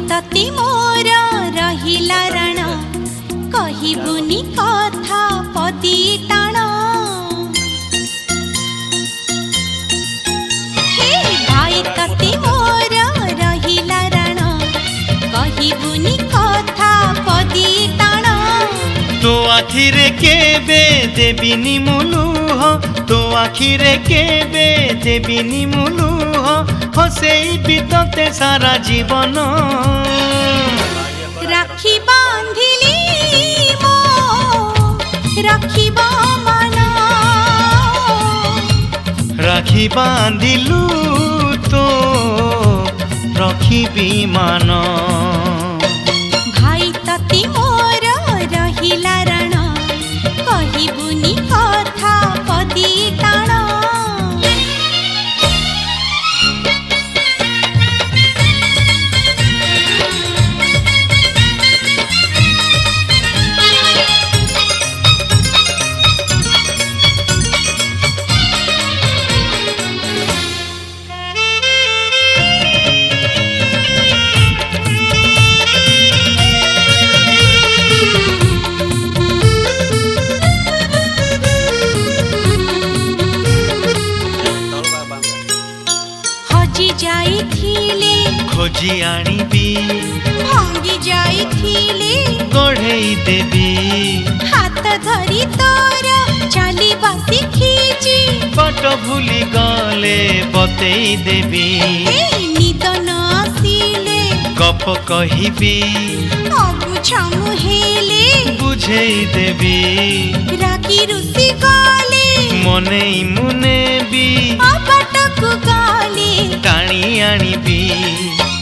तते मोर रहिला रण कहिबुनी कथा पदी टाण हे भाई तते मोर रहिला रण कहिबुनी कथा पदी टाण तो आखिरे केबे देबिनी मुलुह तो आखिरे केबे देबिनी मुलुह हसेई बितते सारा जीवन राखी बांधिली मो राखिबा मन राखी बांधिलु तो रखिबी मान भाई तते मोर रहिला रण कहिबुनी कथा पदी टाण खोजी आनिबी भांगी जाइथिले गढ़ेई देबी हाथ धरी तोर चली बसी खींची बाट भूली गले बतेई देबी निद न आसिले गप कहिबी अबुझा मुहेले बुझेई देबी रागी रुसी गले मनेई मुनेबी अबाटकु गले टाणी आनिबी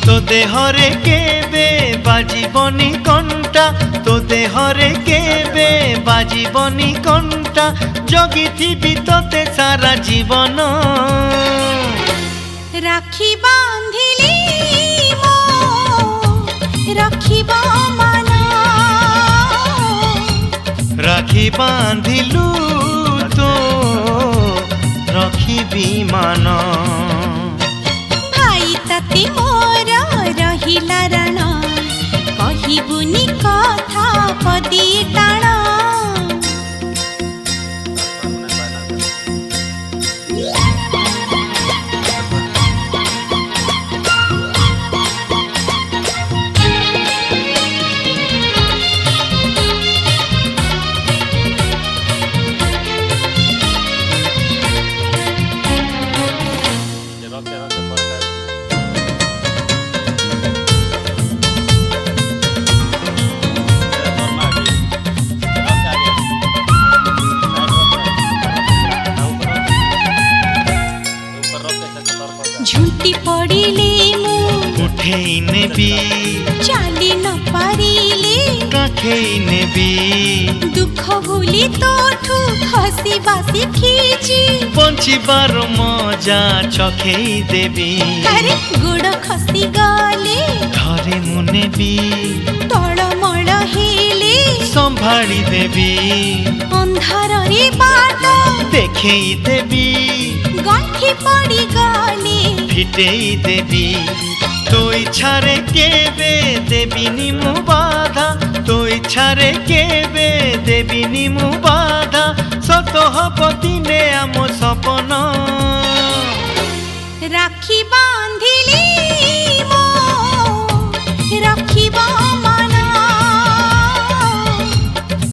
तो देहरे केबे बाजिबनी कंटा तो देहरे केबे बाजिबनी कंटा जगिथिबी तोते सारा जीवन राखी बांधिली मो राखिबा मन राखी बांधिलु तो रखिबी मान भाई तते मोर रहिला रण कहिबुनी कथा पदी टाण झुंटी पड़िले मु उठेई नेबी चाली न पारिले काखेई नेबी दुख भूली तोठू हसी बासी खींची बंचिबार मजा चखेई देबी अरे गोड़ खसी गले घरे मुनेबी तळमळ हेले संभाली देबी अंधार रे बाट देखेई देबी गंठी पड़ी गले फिटेई देबी तो इच्छारे केबे देबिनी मु बाधा तो इच्छारे केबे देबिनी मु बाधा सत हब दिने आम सपन राखी बा